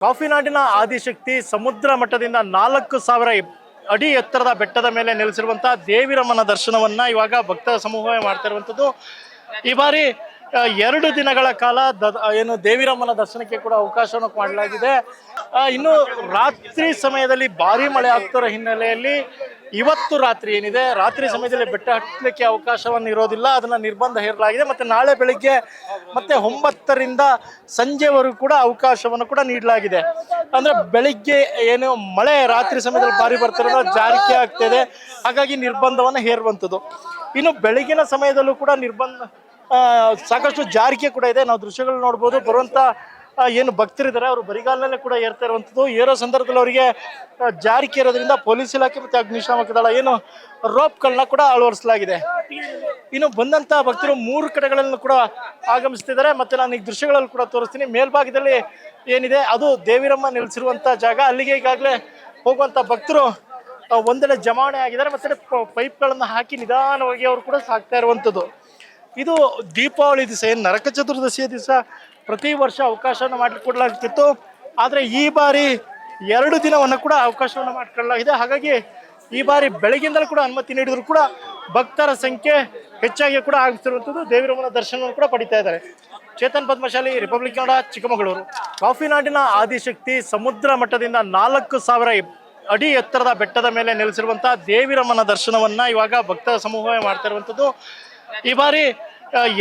ಕಾಫಿನಾಡಿನ ಆದಿಶಕ್ತಿ ಸಮುದ್ರ ಮಟ್ಟದಿಂದ 4,000 ಅಡಿ ಎತ್ತರದ ಬೆಟ್ಟದ ಮೇಲೆ ನೆಲೆಸಿರುವಂತಹ ದೇವಿರಮ್ಮನ ದರ್ಶನವನ್ನ ಇವಾಗ ಭಕ್ತ ಸಮೂಹವೇ ಮಾಡ್ತಾ ಇರುವಂತದ್ದು. ಈ ಬಾರಿ 2 ದಿನಗಳ ಕಾಲ ಏನು ದೇವಿರಮ್ಮನ ದರ್ಶನಕ್ಕೆ ಕೂಡ ಅವಕಾಶವನ್ನು ಮಾಡಲಾಗಿದೆ. ಇನ್ನು ರಾತ್ರಿ ಸಮಯದಲ್ಲಿ ಭಾರಿ ಮಳೆ ಆಗ್ತಿರೋ ಹಿನ್ನೆಲೆಯಲ್ಲಿ ಇವತ್ತು ರಾತ್ರಿ ಏನಿದೆ, ರಾತ್ರಿ ಸಮಯದಲ್ಲಿ ಬೆಟ್ಟ ಹತ್ತಲಿಕ್ಕೆ ಅವಕಾಶವನ್ನು ಇರೋದಿಲ್ಲ, ಅದನ್ನ ನಿರ್ಬಂಧ ಹೇರಲಾಗಿದೆ. ಮತ್ತೆ ನಾಳೆ ಬೆಳಿಗ್ಗೆ ಮತ್ತೆ 9ರಿಂದ ಸಂಜೆವರೆಗೂ ಕೂಡ ಅವಕಾಶವನ್ನು ಕೂಡ ನೀಡಲಾಗಿದೆ. ಅಂದ್ರೆ ಬೆಳಿಗ್ಗೆ ಏನು ಮಳೆ ರಾತ್ರಿ ಸಮಯದಲ್ಲಿ ಭಾರಿ ಬರ್ತಿರೋದು ಜಾರಿಕೆ ಆಗ್ತಿದೆ, ಹಾಗಾಗಿ ನಿರ್ಬಂಧವನ್ನು ಹೇರುವಂಥದ್ದು. ಇನ್ನು ಬೆಳಗಿನ ಸಮಯದಲ್ಲೂ ಕೂಡ ಸಾಕಷ್ಟು ಜಾರಿಕೆ ಕೂಡ ಇದೆ. ನಾವು ದೃಶ್ಯಗಳು ನೋಡ್ಬೋದು. ಬರುವಂತ ಏನು ಭಕ್ತರಿದ್ದಾರೆ ಅವರು ಬರಿಗಾಲಲ್ಲೇ ಕೂಡ ಏರ್ತಾ ಇರುವಂಥದ್ದು. ಏರೋ ಸಂದರ್ಭದಲ್ಲಿ ಅವರಿಗೆ ಜಾರಿಕೆ ಇರೋದ್ರಿಂದ ಪೊಲೀಸ್ ಇಲಾಖೆ ಮತ್ತೆ ಅಗ್ನಿಶಾಮಕ ದಳ ಏನು ರೋಪ್ಗಳನ್ನ ಕೂಡ ಅಳವಡಿಸಲಾಗಿದೆ. ಇನ್ನು ಬಂದಂತ ಭಕ್ತರು 3 ಕಡೆಗಳಲ್ಲಿ ಕೂಡ ಆಗಮಿಸ್ತಿದ್ದಾರೆ. ಮತ್ತೆ ನಾನು ಈ ದೃಶ್ಯಗಳಲ್ಲಿ ಕೂಡ ತೋರಿಸ್ತೀನಿ. ಮೇಲ್ಭಾಗದಲ್ಲಿ ಏನಿದೆ ಅದು ದೇವಿರಮ್ಮ ನೆಲೆಸಿರುವಂತ ಜಾಗ. ಅಲ್ಲಿಗೆ ಈಗಾಗಲೇ ಹೋಗುವಂತ ಭಕ್ತರು ಒಂದೆಡೆ ಜಮಾವಣೆ ಆಗಿದ್ದಾರೆ. ಮತ್ತೆ ಪೈಪ್ಗಳನ್ನು ಹಾಕಿ ನಿಧಾನವಾಗಿ ಅವರು ಕೂಡ ಸಾಕ್ತಾ ಇರುವಂಥದ್ದು. ಇದು ದೀಪಾವಳಿ ದಿವಸ ಏನು ನರಕ ಚತುರ್ದಶಿಯ ದಿವಸ ಪ್ರತಿ ವರ್ಷ ಅವಕಾಶವನ್ನು ಮಾಡಿಕೊಡಲಾಗ್ತಿತ್ತು. ಆದರೆ ಈ ಬಾರಿ 2 ದಿನವನ್ನು ಕೂಡ ಅವಕಾಶವನ್ನು ಮಾಡಿಕೊಳ್ಳಲಾಗಿದೆ. ಹಾಗಾಗಿ ಈ ಬಾರಿ ಬೆಳಗ್ಗಿಂದಲೂ ಕೂಡ ಅನುಮತಿ ನೀಡಿದ್ರು ಕೂಡ ಭಕ್ತರ ಸಂಖ್ಯೆ ಹೆಚ್ಚಾಗಿ ಕೂಡ ಆಗ್ತಿರುವಂಥದ್ದು. ದೇವಿರಮ್ಮನ ದರ್ಶನವನ್ನು ಕೂಡ ಪಡಿತಾ ಇದ್ದಾರೆ. ಚೇತನ್ ಪದ್ಮಶಾಲಿ, ರಿಪಬ್ಲಿಕ್ ಕನ್ನಡ, ಚಿಕ್ಕಮಗಳೂರು. ಕಾಫಿನಾಡಿನ ಆದಿಶಕ್ತಿ ಸಮುದ್ರ ಮಟ್ಟದಿಂದ 4,000 ಅಡಿ ಎತ್ತರದ ಬೆಟ್ಟದ ಮೇಲೆ ನೆಲೆಸಿರುವಂತಹ ದೇವಿರಮ್ಮನ ದರ್ಶನವನ್ನ ಇವಾಗ ಭಕ್ತ ಸಮೂಹವೇ ಮಾಡ್ತಾ ಇರುವಂಥದ್ದು. ಈ ಬಾರಿ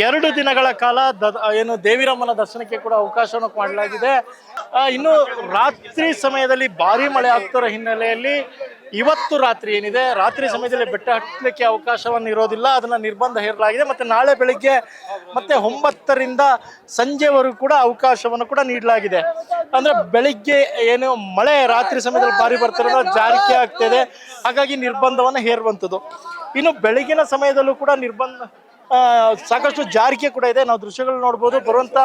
2 ದಿನಗಳ ಕಾಲ ಏನು ದೇವಿರಮ್ಮನ ದರ್ಶನಕ್ಕೆ ಕೂಡ ಅವಕಾಶವನ್ನು ಮಾಡಲಾಗಿದೆ. ಇನ್ನು ರಾತ್ರಿ ಸಮಯದಲ್ಲಿ ಭಾರಿ ಮಳೆ ಆಗ್ತಿರೋ ಹಿನ್ನೆಲೆಯಲ್ಲಿ ಇವತ್ತು ರಾತ್ರಿ ಏನಿದೆ, ರಾತ್ರಿ ಸಮಯದಲ್ಲಿ ಬೆಟ್ಟ ಹತ್ತಲಿಕ್ಕೆ ಅವಕಾಶವನ್ನು ಇರೋದಿಲ್ಲ, ಅದನ್ನ ನಿರ್ಬಂಧ ಹೇರಲಾಗಿದೆ. ಮತ್ತೆ ನಾಳೆ ಬೆಳಿಗ್ಗೆ ಮತ್ತೆ 9ರಿಂದ ಸಂಜೆವರೆಗೂ ಕೂಡ ಅವಕಾಶವನ್ನು ಕೂಡ ನೀಡಲಾಗಿದೆ. ಅಂದ್ರೆ ಬೆಳಿಗ್ಗೆ ಏನು ಮಳೆ ರಾತ್ರಿ ಸಮಯದಲ್ಲಿ ಭಾರಿ ಬರ್ತಿರೋದು ಜಾರಿಕೆ ಆಗ್ತಿದೆ, ಹಾಗಾಗಿ ನಿರ್ಬಂಧವನ್ನು ಹೇರುವಂಥದ್ದು. ಇನ್ನು ಬೆಳಗಿನ ಸಮಯದಲ್ಲೂ ಕೂಡ ಸಾಕಷ್ಟು ಜಾರಿಕೆ ಕೂಡ ಇದೆ. ನಾವು ದೃಶ್ಯಗಳು ನೋಡ್ಬೋದು. ಬರುವಂತ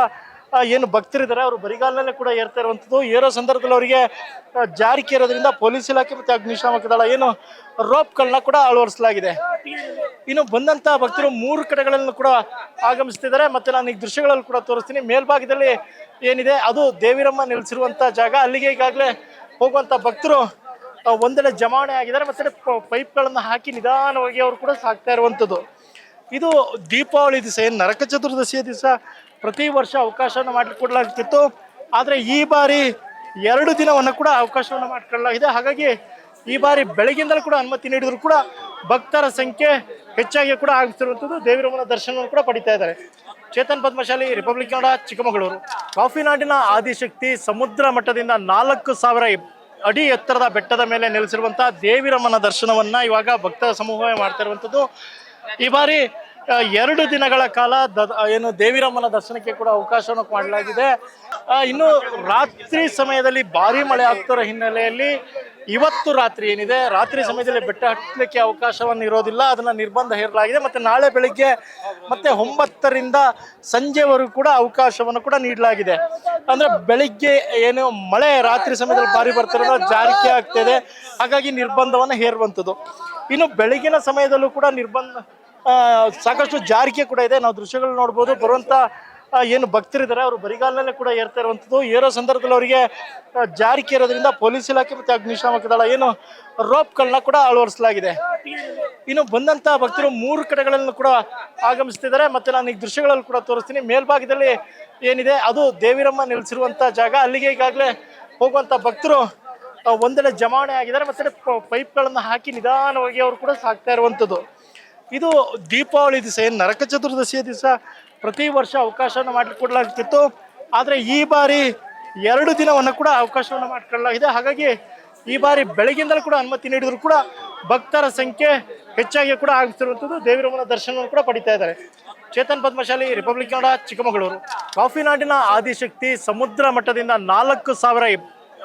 ಏನು ಭಕ್ತರಿದ್ದಾರೆ ಅವರು ಬರಿಗಾಲಲ್ಲೇ ಕೂಡ ಏರ್ತಾ ಇರುವಂಥದ್ದು. ಏರೋ ಸಂದರ್ಭದಲ್ಲಿ ಅವರಿಗೆ ಜಾರಿಕೆ ಇರೋದ್ರಿಂದ ಪೊಲೀಸ್ ಇಲಾಖೆ ಮತ್ತೆ ಅಗ್ನಿಶಾಮಕ ದಳ ಏನು ರೋಪ್ಗಳನ್ನ ಕೂಡ ಅಳವಡಿಸಲಾಗಿದೆ. ಇನ್ನು ಬಂದಂತ ಭಕ್ತರು 3 ಕಡೆಗಳಲ್ಲಿ ಕೂಡ ಆಗಮಿಸ್ತಿದ್ದಾರೆ. ಮತ್ತೆ ನಾನು ಈ ದೃಶ್ಯಗಳಲ್ಲಿ ಕೂಡ ತೋರಿಸ್ತೀನಿ. ಮೇಲ್ಭಾಗದಲ್ಲಿ ಏನಿದೆ ಅದು ದೇವಿರಮ್ಮ ನೆಲೆಸಿರುವಂತ ಜಾಗ. ಅಲ್ಲಿಗೆ ಈಗಾಗಲೇ ಹೋಗುವಂತ ಭಕ್ತರು ಒಂದೆಡೆ ಜಮಾವಣೆ ಆಗಿದ್ದಾರೆ. ಮತ್ತೆ ಪೈಪ್ಗಳನ್ನು ಹಾಕಿ ನಿಧಾನವಾಗಿ ಅವರು ಕೂಡ ಸಾಕ್ತಾ ಇರುವಂಥದ್ದು. ಇದು ದೀಪಾವಳಿ ದಿವಸ ಏನು ನರಕ ಚತುರ್ದಶಿಯ ದಿವಸ ಪ್ರತಿ ವರ್ಷ ಅವಕಾಶವನ್ನು ಮಾಡಿಕೊಡಲಾಗ್ತಿತ್ತು. ಆದರೆ ಈ ಬಾರಿ 2 ದಿನವನ್ನು ಕೂಡ ಅವಕಾಶವನ್ನು ಮಾಡಿಕೊಳ್ಳಲಾಗಿದೆ. ಹಾಗಾಗಿ ಈ ಬಾರಿ ಬೆಳಗ್ಗಿಂದಲೂ ಕೂಡ ಅನುಮತಿ ನೀಡಿದ್ರು ಕೂಡ ಭಕ್ತರ ಸಂಖ್ಯೆ ಹೆಚ್ಚಾಗಿ ಕೂಡ ಆಗ್ತಿರುವಂಥದ್ದು. ದೇವಿರಮ್ಮನ ದರ್ಶನವನ್ನು ಕೂಡ ಪಡಿತಾ ಇದ್ದಾರೆ. ಚೇತನ್ ಪದ್ಮಶಾಲಿ, ರಿಪಬ್ಲಿಕ್ ಕನ್ನಡ, ಚಿಕ್ಕಮಗಳೂರು. ಕಾಫಿನಾಡಿನ ಆದಿಶಕ್ತಿ ಸಮುದ್ರ ಮಟ್ಟದಿಂದ 4,000 ಅಡಿ ಎತ್ತರದ ಬೆಟ್ಟದ ಮೇಲೆ ನೆಲೆಸಿರುವಂತಹ ದೇವಿರಮ್ಮನ ದರ್ಶನವನ್ನ ಇವಾಗ ಭಕ್ತ ಸಮೂಹವೇ ಮಾಡ್ತಾ ಇರುವಂಥದ್ದು. ಈ ಬಾರಿ 2 ದಿನಗಳ ಕಾಲ ಏನು ದೇವಿರಮ್ಮನ ದರ್ಶನಕ್ಕೆ ಕೂಡ ಅವಕಾಶವನ್ನು ಮಾಡಲಾಗಿದೆ. ಇನ್ನು ರಾತ್ರಿ ಸಮಯದಲ್ಲಿ ಭಾರಿ ಮಳೆ ಆಗ್ತಿರೋ ಹಿನ್ನೆಲೆಯಲ್ಲಿ ಇವತ್ತು ರಾತ್ರಿ ಏನಿದೆ, ರಾತ್ರಿ ಸಮಯದಲ್ಲಿ ಬೆಟ್ಟ ಹತ್ತಲಿಕ್ಕೆ ಅವಕಾಶವನ್ನು ಇರೋದಿಲ್ಲ, ಅದನ್ನ ನಿರ್ಬಂಧ ಹೇರಲಾಗಿದೆ. ಮತ್ತೆ ನಾಳೆ ಬೆಳಿಗ್ಗೆ ಮತ್ತೆ 9ರಿಂದ ಸಂಜೆವರೆಗೂ ಕೂಡ ಅವಕಾಶವನ್ನು ಕೂಡ ನೀಡಲಾಗಿದೆ. ಅಂದ್ರೆ ಬೆಳಿಗ್ಗೆ ಏನು ಮಳೆ ರಾತ್ರಿ ಸಮಯದಲ್ಲಿ ಭಾರಿ ಬರ್ತಿರೋದು ಜಾರಿಕೆ ಆಗ್ತಿದೆ, ಹಾಗಾಗಿ ನಿರ್ಬಂಧವನ್ನು ಹೇರುವಂಥದ್ದು. ಇನ್ನು ಬೆಳಗಿನ ಸಮಯದಲ್ಲೂ ಕೂಡ ಸಾಕಷ್ಟು ಜಾರಿಕೆ ಕೂಡ ಇದೆ. ನಾವು ದೃಶ್ಯಗಳು ನೋಡ್ಬೋದು. ಬರುವಂತ ಏನು ಭಕ್ತರಿದ್ದಾರೆ ಅವರು ಬರಿಗಾಲಲ್ಲೇ ಕೂಡ ಏರ್ತಾ ಇರುವಂಥದ್ದು. ಏರೋ ಸಂದರ್ಭದಲ್ಲಿ ಅವರಿಗೆ ಜಾರಿಕೆ ಇರೋದ್ರಿಂದ ಪೊಲೀಸ್ ಇಲಾಖೆ ಮತ್ತೆ ಅಗ್ನಿಶಾಮಕ ದಳ ಏನು ರೋಪ್ಗಳನ್ನ ಕೂಡ ಅಳವಡಿಸಲಾಗಿದೆ. ಇನ್ನು ಬಂದಂತ ಭಕ್ತರು 3 ಕಡೆಗಳಲ್ಲಿ ಕೂಡ ಆಗಮಿಸ್ತಿದ್ದಾರೆ. ಮತ್ತೆ ನಾನು ಈ ದೃಶ್ಯಗಳಲ್ಲಿ ಕೂಡ ತೋರಿಸ್ತೀನಿ. ಮೇಲ್ಭಾಗದಲ್ಲಿ ಏನಿದೆ ಅದು ದೇವಿರಮ್ಮ ನೆಲೆಸಿರುವಂತ ಜಾಗ. ಅಲ್ಲಿಗೆ ಈಗಾಗಲೇ ಹೋಗುವಂತ ಭಕ್ತರು ಒಂದೆಡೆ ಜಮಾವಣೆ ಆಗಿದ್ದಾರೆ. ಮತ್ತೆ ಪೈಪ್ಗಳನ್ನು ಹಾಕಿ ನಿಧಾನವಾಗಿ ಅವರು ಕೂಡ ಸಾಕ್ತಾ ಇರುವಂಥದ್ದು. ಇದು ದೀಪಾವಳಿ ದಿವಸ ಏನು ನರಕ ಚತುರ್ದಶಿಯ ದಿವಸ ಪ್ರತಿ ವರ್ಷ ಅವಕಾಶವನ್ನು ಮಾಡಿಕೊಡಲಾಗ್ತಿತ್ತು. ಆದರೆ ಈ ಬಾರಿ 2 ದಿನವನ್ನು ಕೂಡ ಅವಕಾಶವನ್ನು ಮಾಡಿಕೊಳ್ಳಲಾಗಿದೆ. ಹಾಗಾಗಿ ಈ ಬಾರಿ ಬೆಳಗ್ಗಿಂದಲೂ ಕೂಡ ಅನುಮತಿ ನೀಡಿದ್ರು ಕೂಡ ಭಕ್ತರ ಸಂಖ್ಯೆ ಹೆಚ್ಚಾಗಿ ಕೂಡ ಆಗ್ತಿರುವಂಥದ್ದು. ದೇವಿರಮ್ಮನ ದರ್ಶನವನ್ನು ಕೂಡ ಪಡಿತಾ ಇದ್ದಾರೆ. ಚೇತನ್ ಪದ್ಮಶಾಲಿ, ರಿಪಬ್ಲಿಕ್ ಕನ್ನಡ, ಚಿಕ್ಕಮಗಳೂರು. ಕಾಫಿನಾಡಿನ ಆದಿಶಕ್ತಿ ಸಮುದ್ರ ಮಟ್ಟದಿಂದ 4,000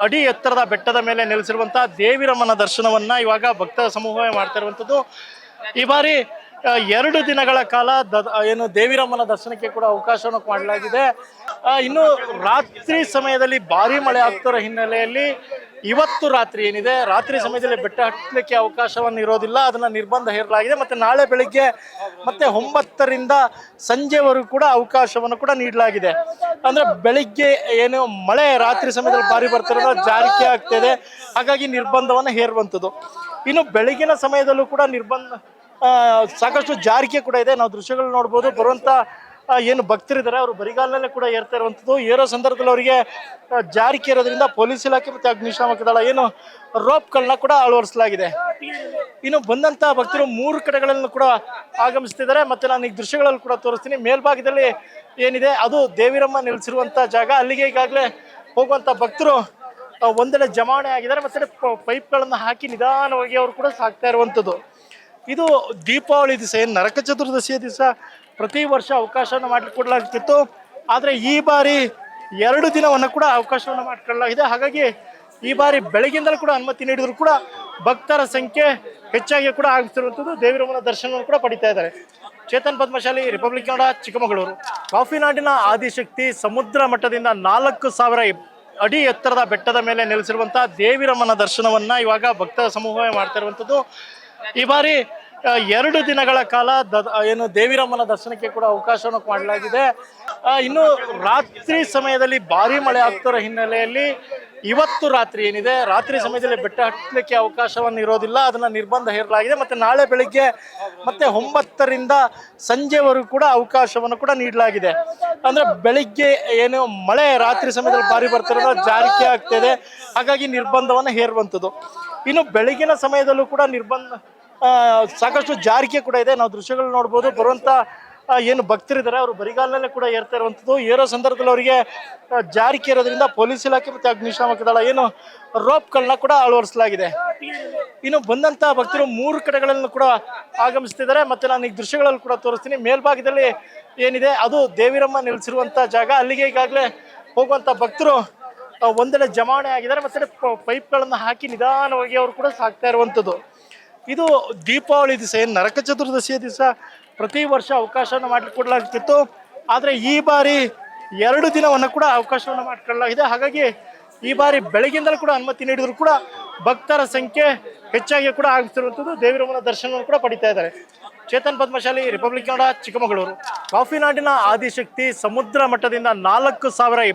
ಅಡಿ ಎತ್ತರದ ಬೆಟ್ಟದ ಮೇಲೆ ನೆಲೆಸಿರುವಂತಹ ದೇವಿರಮ್ಮನ ದರ್ಶನವನ್ನ ಇವಾಗ ಭಕ್ತ ಸಮೂಹವೇ ಮಾಡ್ತಾ ಇರುವಂಥದ್ದು. ಈ ಬಾರಿ 2 ದಿನಗಳ ಕಾಲ ಏನು ದೇವಿರಮ್ಮನ ದರ್ಶನಕ್ಕೆ ಕೂಡ ಅವಕಾಶವನ್ನು ಮಾಡಲಾಗಿದೆ. ಇನ್ನು ರಾತ್ರಿ ಸಮಯದಲ್ಲಿ ಭಾರಿ ಮಳೆ ಆಗ್ತಿರೋ ಹಿನ್ನೆಲೆಯಲ್ಲಿ ಇವತ್ತು ರಾತ್ರಿ ಏನಿದೆ, ರಾತ್ರಿ ಸಮಯದಲ್ಲಿ ಬೆಟ್ಟ ಹತ್ತಲಿಕ್ಕೆ ಅವಕಾಶವನ್ನು ಇರೋದಿಲ್ಲ, ಅದನ್ನ ನಿರ್ಬಂಧ ಹೇರಲಾಗಿದೆ. ಮತ್ತೆ ನಾಳೆ ಬೆಳಿಗ್ಗೆ ಮತ್ತೆ 9ರಿಂದ ಸಂಜೆವರೆಗೂ ಕೂಡ ಅವಕಾಶವನ್ನು ಕೂಡ ನೀಡಲಾಗಿದೆ. ಅಂದ್ರೆ ಬೆಳಿಗ್ಗೆ ಏನು ಮಳೆ ರಾತ್ರಿ ಸಮಯದಲ್ಲಿ ಭಾರಿ ಬರ್ತಿರೋದು ಜಾರಿಕೆ ಆಗ್ತಿದೆ, ಹಾಗಾಗಿ ನಿರ್ಬಂಧವನ್ನು ಹೇರುವಂಥದ್ದು. ಇನ್ನು ಬೆಳಗಿನ ಸಮಯದಲ್ಲೂ ಕೂಡ ನಿರ್ಬಂಧ ಸಾಕಷ್ಟು ಜಾರಿಕೆ ಕೂಡ ಇದೆ. ನಾವು ದೃಶ್ಯಗಳು ನೋಡ್ಬೋದು. ಬರುವಂತ ಏನು ಭಕ್ತರಿದ್ದಾರೆ ಅವರು ಬರಿಗಾಲಲ್ಲೇ ಕೂಡ ಏರ್ತಾ ಇರುವಂಥದ್ದು. ಏರೋ ಸಂದರ್ಭದಲ್ಲಿ ಅವರಿಗೆ ಜಾರಿಕೆ ಇರೋದ್ರಿಂದ ಪೊಲೀಸ್ ಇಲಾಖೆ ಮತ್ತೆ ಅಗ್ನಿಶಾಮಕ ದಳ ಏನು ರೋಪ್ಗಳನ್ನ ಕೂಡ ಅಳವಡಿಸಲಾಗಿದೆ. ಇನ್ನು ಬಂದಂತ ಭಕ್ತರು 3 ಕಡೆಗಳಲ್ಲಿ ಕೂಡ ಆಗಮಿಸ್ತಿದ್ದಾರೆ. ಮತ್ತೆ ನಾನು ಈ ದೃಶ್ಯಗಳಲ್ಲಿ ಕೂಡ ತೋರಿಸ್ತೀನಿ. ಮೇಲ್ಭಾಗದಲ್ಲಿ ಏನಿದೆ ಅದು ದೇವಿರಮ್ಮ ನೆಲೆಸಿರುವಂತ ಜಾಗ. ಅಲ್ಲಿಗೆ ಈಗಾಗಲೇ ಹೋಗುವಂತ ಭಕ್ತರು ಒಂದೆಡೆ ಜಮಾವಣೆ ಆಗಿದ್ದಾರೆ. ಮತ್ತೆ ಪೈಪ್ಗಳನ್ನು ಹಾಕಿ ನಿಧಾನವಾಗಿ ಅವರು ಕೂಡ ಸಾಕ್ತಾ ಇರುವಂಥದ್ದು. ಇದು ದೀಪಾವಳಿ ದಿವಸ ಏನು ನರಕ ಚತುರ್ದಶಿಯ ದಿವಸ ಪ್ರತಿ ವರ್ಷ ಅವಕಾಶವನ್ನು ಮಾಡಿಕೊಡಲಾಗ್ತಿತ್ತು. ಆದರೆ ಈ ಬಾರಿ 2 ದಿನವನ್ನು ಕೂಡ ಅವಕಾಶವನ್ನು ಮಾಡಿಕೊಳ್ಳಲಾಗಿದೆ. ಹಾಗಾಗಿ ಈ ಬಾರಿ ಬೆಳಗ್ಗಿಂದಲೂ ಕೂಡ ಅನುಮತಿ ನೀಡಿದ್ರು ಕೂಡ ಭಕ್ತರ ಸಂಖ್ಯೆ ಹೆಚ್ಚಾಗಿ ಕೂಡ ಆಗ್ತಿರುವಂಥದ್ದು. ದೇವಿರಮ್ಮನ ದರ್ಶನವನ್ನು ಕೂಡ ಪಡಿತಾ ಇದ್ದಾರೆ. ಚೇತನ್ ಪದ್ಮಶಾಲಿ, ರಿಪಬ್ಲಿಕ್ ಕನ್ನಡ, ಚಿಕ್ಕಮಗಳೂರು. ಕಾಫಿನಾಡಿನ ಆದಿಶಕ್ತಿ ಸಮುದ್ರ ಮಟ್ಟದಿಂದ 4000 ಅಡಿ ಎತ್ತರದ ಬೆಟ್ಟದ ಮೇಲೆ ನೆಲೆಸಿರುವಂತಹ ದೇವಿರಮ್ಮನ ದರ್ಶನವನ್ನ ಇವಾಗ ಭಕ್ತರ ಸಮೂಹವೇ ಮಾಡ್ತಾ ಇರುವಂಥದ್ದು. ಈ ಬಾರಿ 2 ದಿನಗಳ ಕಾಲ ಏನು ದೇವಿರಮ್ಮನ ದರ್ಶನಕ್ಕೆ ಕೂಡ ಅವಕಾಶವನ್ನು ಮಾಡಲಾಗಿದೆ. ಇನ್ನು ರಾತ್ರಿ ಸಮಯದಲ್ಲಿ ಭಾರಿ ಮಳೆ ಆಗ್ತಿರೋ ಹಿನ್ನೆಲೆಯಲ್ಲಿ ಇವತ್ತು ರಾತ್ರಿ ಏನಿದೆ, ರಾತ್ರಿ ಸಮಯದಲ್ಲಿ ಬೆಟ್ಟ ಹತ್ತಲಿಕ್ಕೆ ಅವಕಾಶವನ್ನು ಇರೋದಿಲ್ಲ, ಅದನ್ನ ನಿರ್ಬಂಧ ಹೇರಲಾಗಿದೆ. ಮತ್ತೆ ನಾಳೆ ಬೆಳಿಗ್ಗೆ ಮತ್ತೆ 9ರಿಂದ ಸಂಜೆವರೆಗೂ ಕೂಡ ಅವಕಾಶವನ್ನು ಕೂಡ ನೀಡಲಾಗಿದೆ. ಅಂದ್ರೆ ಬೆಳಿಗ್ಗೆ ಏನು ಮಳೆ ರಾತ್ರಿ ಸಮಯದಲ್ಲಿ ಭಾರಿ ಬರ್ತಿರೋದು ಜಾರಿಕೆ ಆಗ್ತಿದೆ, ಹಾಗಾಗಿ ನಿರ್ಬಂಧವನ್ನು ಹೇರುವಂಥದ್ದು. ಇನ್ನು ಬೆಳಗಿನ ಸಮಯದಲ್ಲೂ ಕೂಡ ಸಾಕಷ್ಟು ಜಾರಿಕೆ ಕೂಡ ಇದೆ. ನಾವು ದೃಶ್ಯಗಳು ನೋಡ್ಬೋದು. ಬರುವಂತ ಏನು ಭಕ್ತರಿದ್ದಾರೆ ಅವರು ಬರಿಗಾಲಲ್ಲೇ ಕೂಡ ಏರ್ತಾ ಇರುವಂಥದ್ದು. ಏರೋ ಸಂದರ್ಭದಲ್ಲಿ ಅವರಿಗೆ ಜಾರಿಕೆ ಇರೋದ್ರಿಂದ ಪೊಲೀಸ್ ಇಲಾಖೆ ಮತ್ತೆ ಅಗ್ನಿಶಾಮಕ ದಳ ಏನು ರೋಪ್ಗಳನ್ನ ಕೂಡ ಅಳವಡಿಸಲಾಗಿದೆ. ಇನ್ನು ಬಂದಂತ ಭಕ್ತರು 3 ಕಡೆಗಳಲ್ಲಿ ಕೂಡ ಆಗಮಿಸ್ತಿದ್ದಾರೆ. ಮತ್ತೆ ನಾನು ಈ ದೃಶ್ಯಗಳಲ್ಲಿ ಕೂಡ ತೋರಿಸ್ತೀನಿ. ಮೇಲ್ಭಾಗದಲ್ಲಿ ಏನಿದೆ ಅದು ದೇವಿರಮ್ಮ ನೆಲೆಸಿರುವಂತ ಜಾಗ. ಅಲ್ಲಿಗೆ ಈಗಾಗಲೇ ಹೋಗುವಂತ ಭಕ್ತರು ಒಂದೆಡೆ ಜಮಾವಣೆ ಆಗಿದ್ದಾರೆ. ಮತ್ತೆ ಪೈಪ್ಗಳನ್ನು ಹಾಕಿ ನಿಧಾನವಾಗಿ ಅವರು ಕೂಡ ಸಾಕ್ತಾ ಇರುವಂಥದ್ದು. ಇದು ದೀಪಾವಳಿ ದಿವಸ ಏನು ನರಕ ಚತುರ್ದಶಿಯ ದಿವಸ ಪ್ರತಿ ವರ್ಷ ಅವಕಾಶವನ್ನು ಮಾಡಿಕೊಡಲಾಗ್ತಿತ್ತು. ಆದರೆ ಈ ಬಾರಿ 2 ದಿನವನ್ನು ಕೂಡ ಅವಕಾಶವನ್ನು ಮಾಡಿಕೊಳ್ಳಲಾಗಿದೆ. ಹಾಗಾಗಿ ಈ ಬಾರಿ ಬೆಳಗ್ಗಿಂದಲೂ ಕೂಡ ಅನುಮತಿ ನೀಡಿದ್ರು ಕೂಡ ಭಕ್ತರ ಸಂಖ್ಯೆ ಹೆಚ್ಚಾಗಿ ಕೂಡ ಆಗ್ತಿರುವಂಥದ್ದು. ದೇವಿರಮ್ಮನ ದರ್ಶನವನ್ನು ಕೂಡ ಪಡಿತಾ ಇದ್ದಾರೆ. ಚೇತನ್ ಪದ್ಮಶಾಲಿ, ರಿಪಬ್ಲಿಕ್ ಕನ್ನಡ, ಚಿಕ್ಕಮಗಳೂರು. ಕಾಫಿನಾಡಿನ ಆದಿಶಕ್ತಿ ಸಮುದ್ರ ಮಟ್ಟದಿಂದ 4000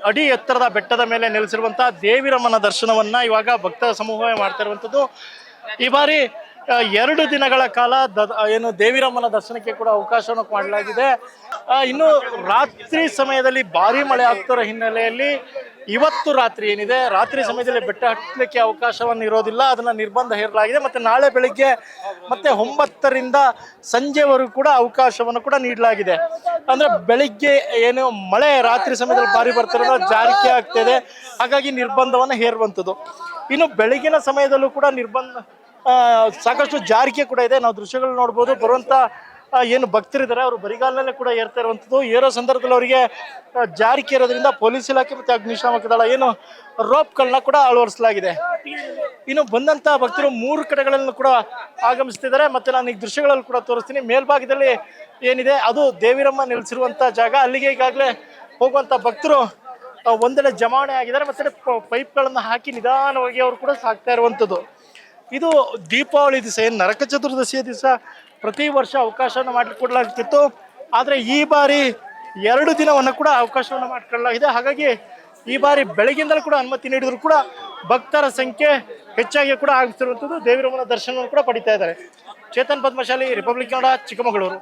ಅಡಿ ಎತ್ತರದ ಬೆಟ್ಟದ ಮೇಲೆ ನೆಲೆಸಿರುವಂತಹ ದೇವಿರಮ್ಮನ ದರ್ಶನವನ್ನ ಇವಾಗ ಭಕ್ತರ ಸಮೂಹವೇ ಮಾಡ್ತಾ ಇರುವಂಥದ್ದು. ಈ ಬಾರಿ 2 ದಿನಗಳ ಕಾಲ ಏನು ದೇವಿರಮ್ಮನ ದರ್ಶನಕ್ಕೆ ಕೂಡ ಅವಕಾಶವನ್ನು ಮಾಡಲಾಗಿದೆ. ಇನ್ನು ರಾತ್ರಿ ಸಮಯದಲ್ಲಿ ಭಾರಿ ಮಳೆ ಆಗ್ತಿರೋ ಹಿನ್ನೆಲೆಯಲ್ಲಿ ಇವತ್ತು ರಾತ್ರಿ ಏನಿದೆ, ರಾತ್ರಿ ಸಮಯದಲ್ಲಿ ಬೆಟ್ಟ ಹತ್ತಲಿಕ್ಕೆ ಅವಕಾಶವನ್ನು ಇರೋದಿಲ್ಲ, ಅದನ್ನ ನಿರ್ಬಂಧ ಹೇರಲಾಗಿದೆ. ಮತ್ತೆ ನಾಳೆ ಬೆಳಿಗ್ಗೆ ಮತ್ತೆ 9ರಿಂದ ಸಂಜೆವರೆಗೂ ಕೂಡ ಅವಕಾಶವನ್ನು ಕೂಡ ನೀಡಲಾಗಿದೆ. ಅಂದ್ರೆ ಬೆಳಿಗ್ಗೆ ಏನು ಮಳೆ ರಾತ್ರಿ ಸಮಯದಲ್ಲಿ ಭಾರಿ ಬರ್ತಿರೋದು ಜಾರಿಕೆ ಆಗ್ತಿದೆ, ಹಾಗಾಗಿ ನಿರ್ಬಂಧವನ್ನು ಹೇರುವಂಥದ್ದು. ಇನ್ನು ಬೆಳಗಿನ ಸಮಯದಲ್ಲೂ ಕೂಡ ಸಾಕಷ್ಟು ಜಾರಿಕೆ ಕೂಡ ಇದೆ. ನಾವು ದೃಶ್ಯಗಳು ನೋಡ್ಬೋದು. ಬರುವಂತ ಏನು ಭಕ್ತರಿದ್ದಾರೆ ಅವರು ಬರಿಗಾಲಲ್ಲೇ ಕೂಡ ಏರ್ತಾ ಇರುವಂಥದ್ದು. ಏರೋ ಸಂದರ್ಭದಲ್ಲಿ ಅವರಿಗೆ ಜಾರಿಕೆ ಇರೋದ್ರಿಂದ ಪೊಲೀಸ್ ಇಲಾಖೆ ಮತ್ತೆ ಅಗ್ನಿಶಾಮಕ ದಳ ಏನು ರೋಪ್ಗಳನ್ನ ಕೂಡ ಅಳವಡಿಸಲಾಗಿದೆ. ಇನ್ನು ಬಂದಂತ ಭಕ್ತರು 3 ಕಡೆಗಳಲ್ಲಿ ಕೂಡ ಆಗಮಿಸ್ತಿದ್ದಾರೆ. ಮತ್ತೆ ನಾನು ಈ ದೃಶ್ಯಗಳಲ್ಲಿ ಕೂಡ ತೋರಿಸ್ತೀನಿ. ಮೇಲ್ಭಾಗದಲ್ಲಿ ಏನಿದೆ ಅದು ದೇವಿರಮ್ಮ ನೆಲೆಸಿರುವಂತ ಜಾಗ. ಅಲ್ಲಿಗೆ ಈಗಾಗಲೇ ಹೋಗುವಂತ ಭಕ್ತರು ಒಂದೆಡೆ ಜಮಾವಣೆ ಆಗಿದ್ದಾರೆ. ಮತ್ತೆ ಪೈಪ್ಗಳನ್ನು ಹಾಕಿ ನಿಧಾನವಾಗಿ ಅವರು ಕೂಡ ಸಾಕ್ತಾ ಇರುವಂಥದ್ದು. ಇದು ದೀಪಾವಳಿ ದಿವಸ ಏನು ನರಕ ಚತುರ್ದಶಿಯ ದಿವಸ ಪ್ರತಿ ವರ್ಷ ಅವಕಾಶವನ್ನು ಮಾಡಿಕೊಡಲಾಗ್ತಿತ್ತು. ಆದರೆ ಈ ಬಾರಿ 2 ದಿನವನ್ನು ಕೂಡ ಅವಕಾಶವನ್ನು ಮಾಡಿಕೊಳ್ಳಲಾಗಿದೆ. ಹಾಗಾಗಿ ಈ ಬಾರಿ ಬೆಳಗ್ಗಿಂದಲೂ ಕೂಡ ಅನುಮತಿ ನೀಡಿದ್ರು ಕೂಡ ಭಕ್ತರ ಸಂಖ್ಯೆ ಹೆಚ್ಚಾಗಿ ಕೂಡ ಆಗ್ತಿರುವಂಥದ್ದು. ದೇವಿರಮ್ಮನ ದರ್ಶನವನ್ನು ಕೂಡ ಪಡಿತಾ ಇದ್ದಾರೆ. ಚೇತನ್ ಪದ್ಮಶಾಲಿ, ರಿಪಬ್ಲಿಕ್ ಕನ್ನಡ, ಚಿಕ್ಕಮಗಳೂರು.